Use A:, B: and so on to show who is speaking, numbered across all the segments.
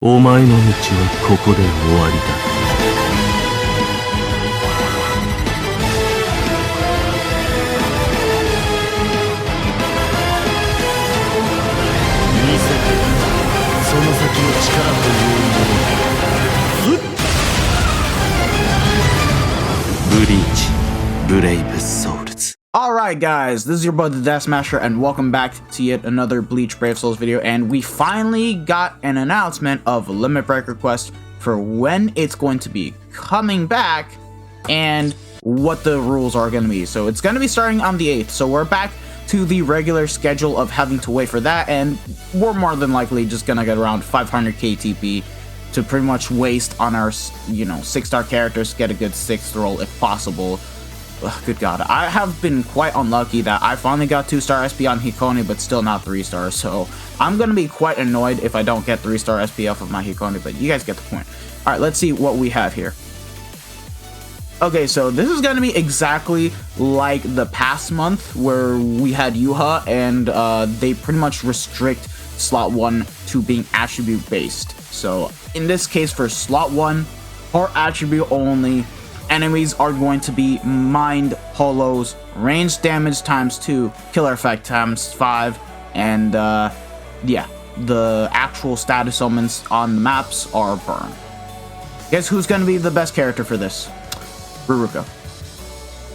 A: お前の道はここで終わりだ。見せてその先の力というもの。ブリーチ、ブレイブソウルズ。
B: Alright guys, this is your boy the Death Smasher and welcome back to yet another Bleach Brave Souls video, and we finally got an announcement of Limit Break request for when it's going to be coming back and what the rules are going to be. So it's going to be starting on the 8th, so we're back to the regular schedule of having to wait for that, and we're more than likely just going to get around 500 KTP to pretty much waste on our, 6-star characters, get a good 6th roll if possible. Ugh, good god, I have been quite unlucky that I finally got 2-star SP on Hikone, but still not 3-star, so I'm gonna be quite annoyed if I don't get 3-star SP off of my Hikone, but you guys get the point. Alright, let's see what we have here. Okay, so this is gonna be exactly like the past month where we had Yuha, and they pretty much restrict slot 1 to being attribute based. So in this case, for slot 1, or attribute only, enemies are going to be mind holos, range damage times 2, killer effect times 5, and yeah, the actual status summons on the maps are burn. Guess who's going to be the best character for this? Ruruka.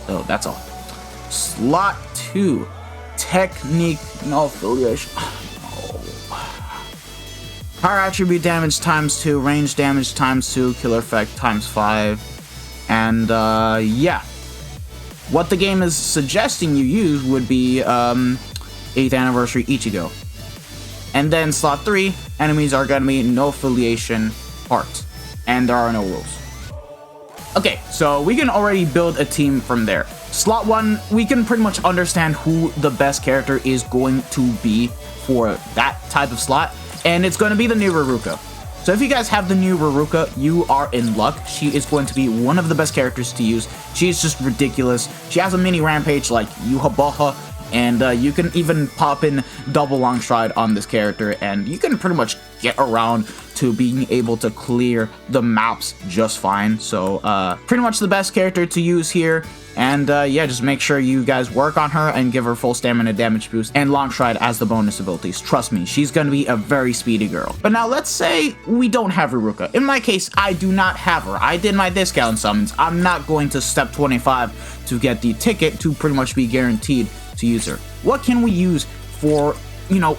B: So that's all. Slot 2, technique, no affiliation. Power attribute damage times 2, range damage times 2, killer effect times 5. And yeah, what the game is suggesting you use would be 8th anniversary Ichigo. And then slot 3, enemies are gonna be no affiliation parts, and there are no rules. Okay, so we can already build a team from there. Slot 1, we can pretty much understand who the best character is going to be for that type of slot, and it's going to be the new Ruruka. So if you guys have the new Ruruka, you are in luck. She is going to be one of the best characters to use. She is just ridiculous. She has a mini rampage like Yuhabaha, and you can even pop in double long stride on this character, and you can pretty much get around to being able to clear the maps just fine. So pretty much the best character to use here. And yeah, just make sure you guys work on her and give her full stamina damage boost and long stride as the bonus abilities. Trust me, she's gonna be a very speedy girl. But now let's say we don't have Ruruka. In my case, I do not have her. I did my discount summons. I'm not going to step 25 to get the ticket to pretty much be guaranteed to use her. What can we use for,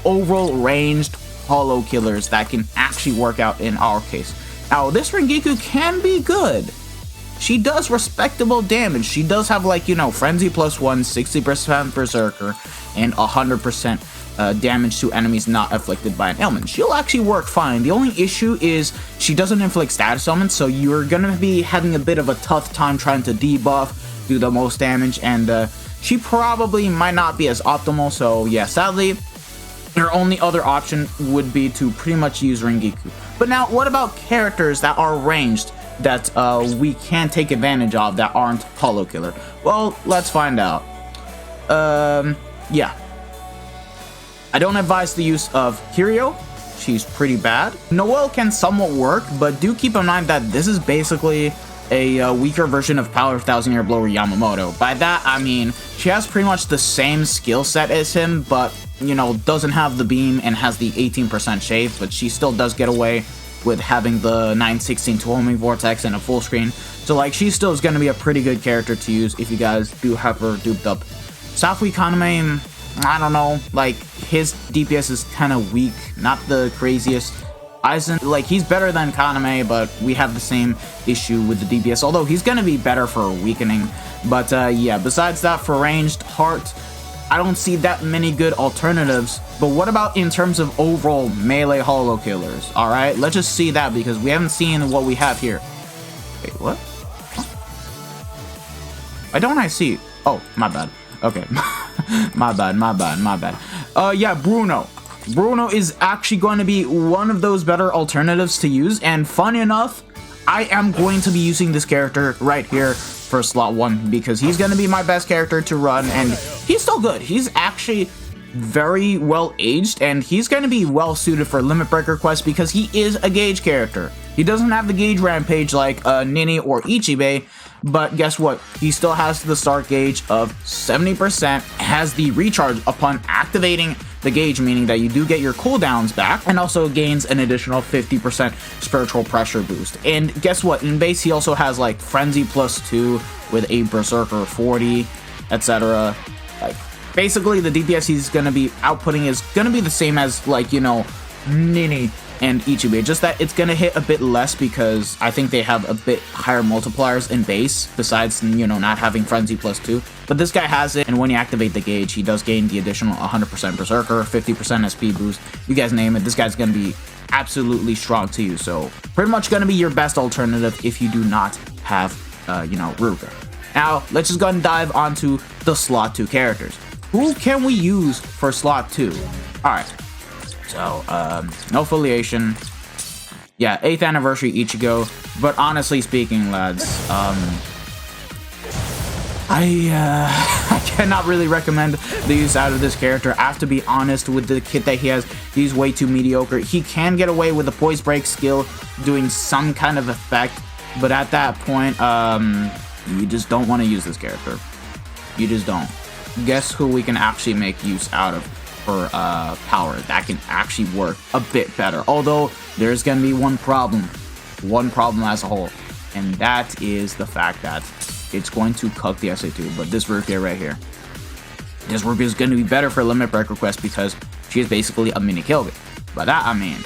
B: overall ranged holo killers that can actually work out in our case? Now, this Rengiku can be good. She does respectable damage. She does have, Frenzy +1, 60% Berserker, and 100% damage to enemies not afflicted by an ailment. She'll actually work fine. The only issue is she doesn't inflict status ailments, so you're gonna be having a bit of a tough time trying to debuff, do the most damage, and she probably might not be as optimal, so yeah, sadly, your only other option would be to pretty much use Rengiku. But now, what about characters that are ranged that we can take advantage of that aren't holo killer? Well, let's find out. Yeah. I don't advise the use of Kiryu. She's pretty bad. Noelle can somewhat work, but do keep in mind that this is basically a weaker version of Power 1000-Year Blower Yamamoto. By that, I mean, she has pretty much the same skill set as him, but, doesn't have the beam and has the 18% shade, but she still does get away with having the 916 to homing vortex and a full screen. So she still is going to be a pretty good character to use if you guys do have her duped up. Safui Kaname, I don't know, his DPS is kind of weak, not the craziest. Aizen, he's better than Kaname, but we have the same issue with the DPS, although he's going to be better for weakening. But yeah, besides that, for ranged heart, I don't see that many good alternatives. But what about in terms of overall melee holo killers? Alright, let's just see that, because we haven't seen what we have here. Wait, what? Huh? Why don't I see? Oh, my bad. Okay. my bad. Yeah, Bruno. Bruno is actually going to be one of those better alternatives to use, and funny enough, I am going to be using this character right here for slot 1, because he's going to be my best character to run, and he's still good. He's actually very well aged, and he's going to be well suited for Limit Breaker quests because he is a gauge character. He doesn't have the gauge rampage like Nini or Ichibei, but guess what? He still has the start gauge of 70%, has the recharge upon activating the gauge, meaning that you do get your cooldowns back, and also gains an additional 50% spiritual pressure boost. And guess what? In base, he also has like Frenzy +2 with a Berserker 40, etc. Like, basically, the DPS he's going to be outputting is going to be the same as, like, you know, Nini and Ichibei, just that it's going to hit a bit less because I think they have a bit higher multipliers in base, besides, you know, not having Frenzy +2. But this guy has it, and when you activate the gauge, he does gain the additional 100% Berserker, 50% SP boost, you guys name it. This guy's going to be absolutely strong to you, so pretty much going to be your best alternative if you do not have, you know, Ruka. Now, let's just go ahead and dive onto the slot 2 characters. Who can we use for slot 2? Alright, so, no affiliation. Yeah, 8th anniversary Ichigo, but honestly speaking, lads, I cannot really recommend the use out of this character. I have to be honest with the kit that he has. He's way too mediocre. He can get away with the poise break skill doing some kind of effect, but at that point, you just don't want to use this character. You just don't. Guess who we can actually make use out of for power that can actually work a bit better. Although there's going to be one problem as a whole, and that is the fact that it's going to cook the SA2. But this Rukia right here, this Rukia is going to be better for Limit Breaker quest because she is basically a mini Kilby. By that I mean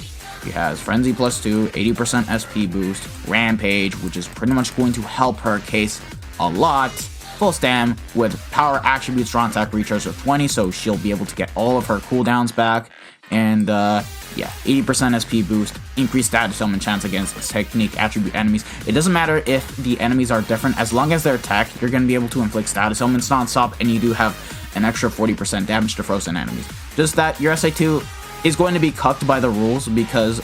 B: she has Frenzy +2, 80% SP boost, Rampage, which is pretty much going to help her case a lot. Full stam with power attribute strong attack recharge of 20, so she'll be able to get all of her cooldowns back. And yeah, 80% SP boost, increased status element chance against technique attribute enemies. It doesn't matter if the enemies are different, as long as they're tech, you're going to be able to inflict status elements non-stop, and you do have an extra 40% damage to frozen enemies. Just that your SA2 is going to be cucked by the rules because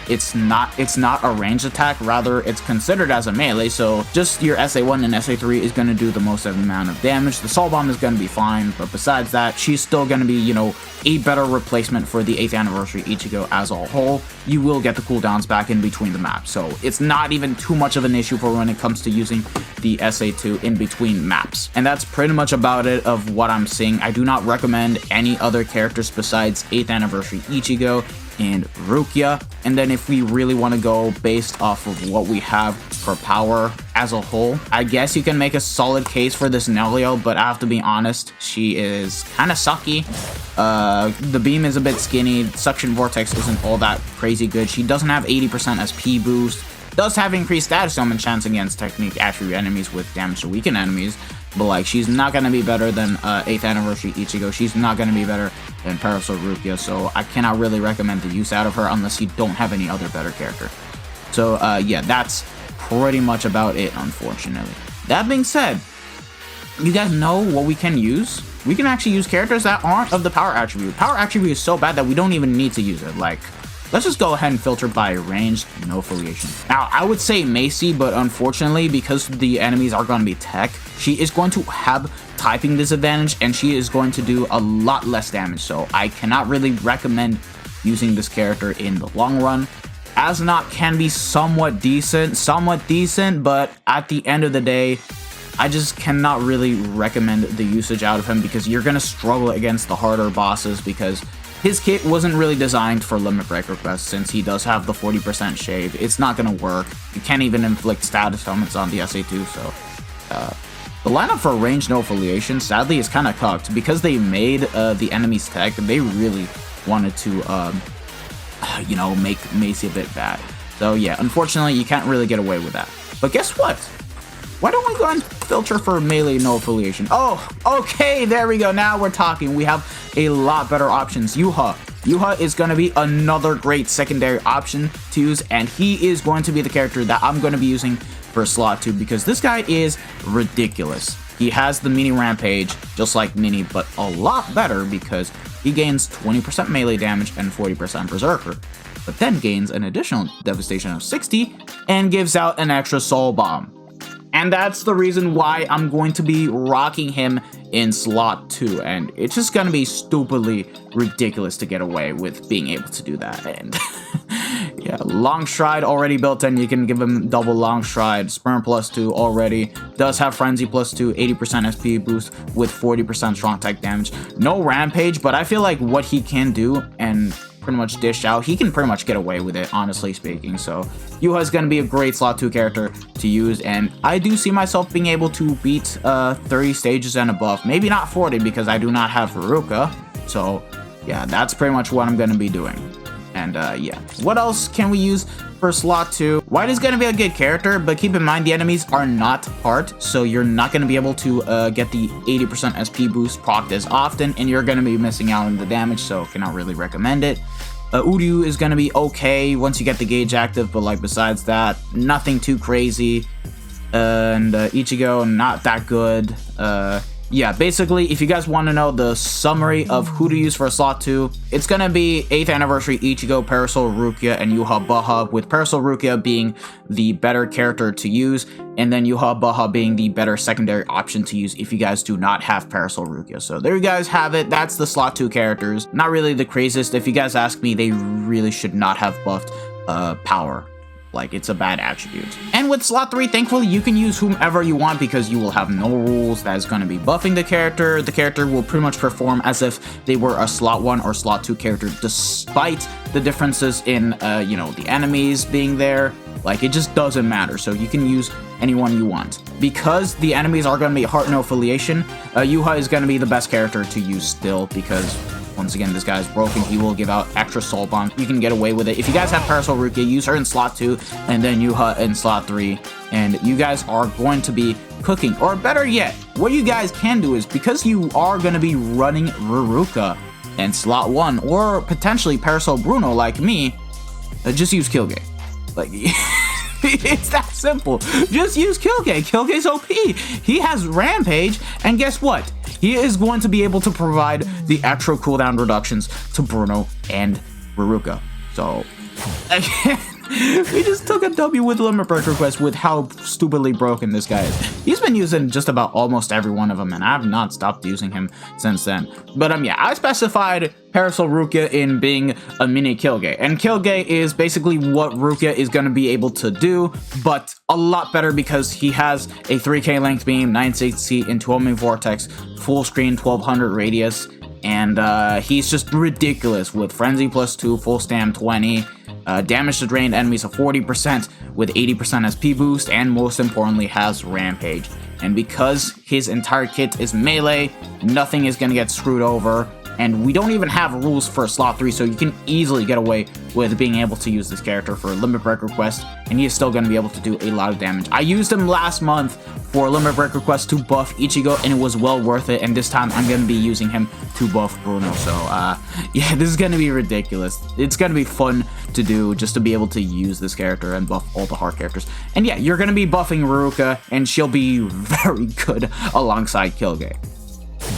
B: it's not a ranged attack, rather it's considered as a melee, so just your SA1 and SA3 is going to do the most amount of damage. The Soul Bomb is going to be fine, but besides that, she's still going to be, you know, a better replacement for the 8th anniversary Ichigo as a whole. You will get the cooldowns back in between the maps, so it's not even too much of an issue for when it comes to using the SA2 in between maps. And that's pretty much about it of what I'm seeing. I do not recommend any other characters besides 8th anniversary Ichigo and Rukia. And then if we really want to go based off of what we have for power as a whole, I guess you can make a solid case for this Nelio, but I have to be honest, she is kind of sucky. The beam is a bit skinny, Suction Vortex isn't all that crazy good, she doesn't have 80% SP boost, does have increased status element chance against technique attribute enemies with damage to weaken enemies, but like, she's not going to be better than 8th anniversary Ichigo, she's not going to be better than Parasol Rukia, so I cannot really recommend the use out of her unless you don't have any other better character. So yeah, that's pretty much about it, unfortunately. That being said, you guys know what we can use? We can actually use characters that aren't of the power attribute. Power attribute is so bad that we don't even need to use it. Like, let's just go ahead and filter by ranged, no affiliation. Now, I would say Macy, but unfortunately, because the enemies are going to be tech, she is going to have typing disadvantage, and she is going to do a lot less damage, so I cannot really recommend using this character in the long run. Asnot can be somewhat decent, but at the end of the day, I just cannot really recommend the usage out of him because you're going to struggle against the harder bosses because his kit wasn't really designed for Limit Breaker quests since he does have the 40% shave. It's not going to work. You can't even inflict status elements on the SA2, so the lineup for ranged no affiliation sadly is kind of cucked because they made the enemy's tech. They really wanted to you know, make Macy a bit bad. So yeah, unfortunately you can't really get away with that. But guess what? Why don't we go and filter for melee no affiliation? Oh, okay, there we go. Now we're talking. We have a lot better options. Yuha. Yuha is going to be another great secondary option to use, and he is going to be the character that I'm going to be using for slot 2 because this guy is ridiculous. He has the mini rampage just like Nini, but a lot better because he gains 20% melee damage and 40% berserker, but then gains an additional devastation of 60 and gives out an extra soul bomb. And that's the reason why I'm going to be rocking him in slot 2. And it's just going to be stupidly ridiculous to get away with being able to do that. And yeah, long stride already built in. You can give him double long stride. Sperm +2 already. Does have frenzy +2, 80% SP boost with 40% strong type damage. No rampage, but I feel like what he can do and pretty much dish out, he can pretty much get away with it, honestly speaking. So Yuha is going to be a great slot 2 character to use, and I do see myself being able to beat 30 stages and above. Maybe not 40 because I do not have Haruka. So yeah, that's pretty much what I'm going to be doing. And yeah, what else can we use for slot 2? White is going to be a good character, but keep in mind the enemies are not hard, so you're not going to be able to get the 80% SP boost procced as often, and you're going to be missing out on the damage, so cannot really recommend it. Uryu is going to be okay once you get the gauge active, but like besides that, nothing too crazy. And Ichigo, not that good. Yeah, basically, if you guys want to know the summary of who to use for slot 2, it's going to be 8th anniversary Ichigo, Parasol Rukia, and Yuha Baha, with Parasol Rukia being the better character to use, and then Yuha Baha being the better secondary option to use if you guys do not have Parasol Rukia. So there you guys have it. That's the slot 2 characters. Not really the craziest. If you guys ask me, they really should not have buffed power. Like, it's a bad attribute. And with slot 3, thankfully, you can use whomever you want because you will have no rules that is going to be buffing the character. The character will pretty much perform as if they were a slot 1 or slot 2 character, despite the differences in, you know, the enemies being there. Like, it just doesn't matter. So you can use anyone you want. Because the enemies are going to be heart no affiliation, Yuha is going to be the best character to use still because, once again, this guy is broken. He will give out extra soul bombs. You can get away with it. If you guys have Parasol Rukia, use her in slot 2 and then Yuha in slot 3. And you guys are going to be cooking. Or better yet, what you guys can do is, because you are going to be running Ruruka in slot 1 or potentially Parasol Bruno like me, just use Kilgay. Like, it's that simple. Just use Kilgay. Kilgay's OP. He has Rampage, and guess what? He is going to be able to provide the extra cooldown reductions to Bruno and Ruruka. So, again, we just took a W with Limit Break Request with how stupidly broken this guy is. He's been using just about almost every one of them, and I have not stopped using him since then. But yeah, I specified Parasol Rukia in being a mini Kilgay, and Kilgay is basically what Rukia is going to be able to do, but a lot better because he has a 3k length beam, 960 into Homing Vortex, full screen 1200 radius, and he's just ridiculous with Frenzy +2, full stam 20, damage to drained enemies of 40% with 80% SP boost, and most importantly has Rampage. And because his entire kit is melee, nothing is going to get screwed over, and we don't even have rules for slot 3, so you can easily get away with being able to use this character for Limit Break Request, and he is still going to be able to do a lot of damage. I used him last month for Limit Break Request to buff Ichigo, and it was well worth it, and this time I'm going to be using him to buff Bruno. So yeah, this is going to be ridiculous. It's going to be fun to do, just to be able to use this character and buff all the hard characters. And yeah, you're going to be buffing Ruruka, and she'll be very good alongside Kilgay.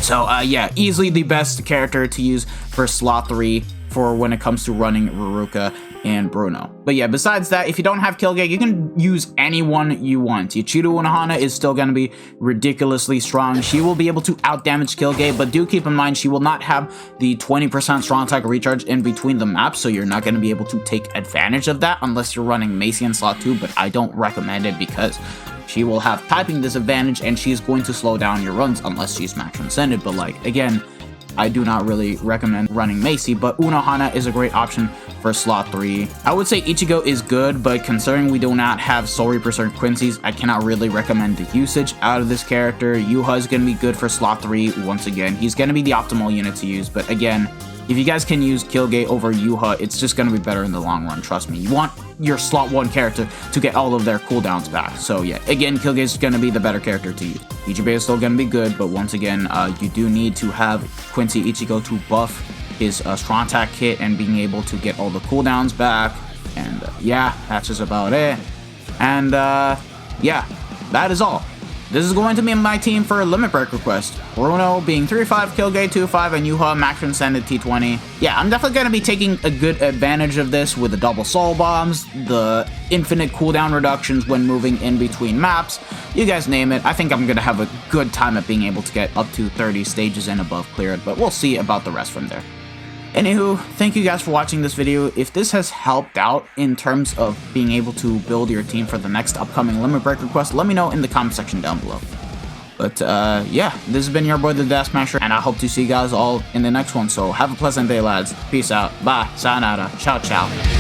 B: So yeah, easily the best character to use for slot 3 for when it comes to running Ruruka and Bruno. But yeah, besides that, if you don't have Kilgay, you can use anyone you want. Yachiru Unohana is still going to be ridiculously strong. She will be able to outdamage Kilgay, but do keep in mind she will not have the 20% strong attack recharge in between the maps, so you're not going to be able to take advantage of that unless you're running Macy in slot 2, but I don't recommend it because she will have typing disadvantage and she's going to slow down your runs unless she's max transcended. But like, again, I do not really recommend running Macy, but Unohana is a great option for slot 3. I would say Ichigo is good, but considering we do not have Soul Reaper Certain Quincy's, I cannot really recommend the usage out of this character. Yuha is going to be good for slot 3 once again. He's going to be the optimal unit to use, but again, if you guys can use Kilgay over Yuha, it's just going to be better in the long run, trust me. You want your slot 1 character to get all of their cooldowns back. So yeah, again, Kilgay is going to be the better character to use. Ichibe is still going to be good, but once again, you do need to have Quincy Ichigo to buff his strong attack kit and being able to get all the cooldowns back. And yeah, that's just about it. And yeah, that is all. this is going to be my team for Limit Break Request. Bruno being 3-5, Killgate 2-5, and Yuha Max Transcended T20. Yeah, I'm definitely going to be taking a good advantage of this with the double soul bombs, the infinite cooldown reductions when moving in between maps. You guys name it. I think I'm going to have a good time at being able to get up to 30 stages and above cleared, but we'll see about the rest from there. Anywho, thank you guys for watching this video. If this has helped out in terms of being able to build your team for the next upcoming Limit Break Request, let me know in the comment section down below. But yeah, this has been your boy the Dash Smasher, and I hope to see you guys all in the next one. So have a pleasant day, lads. Peace out. Bye. Sayonara. Ciao, ciao.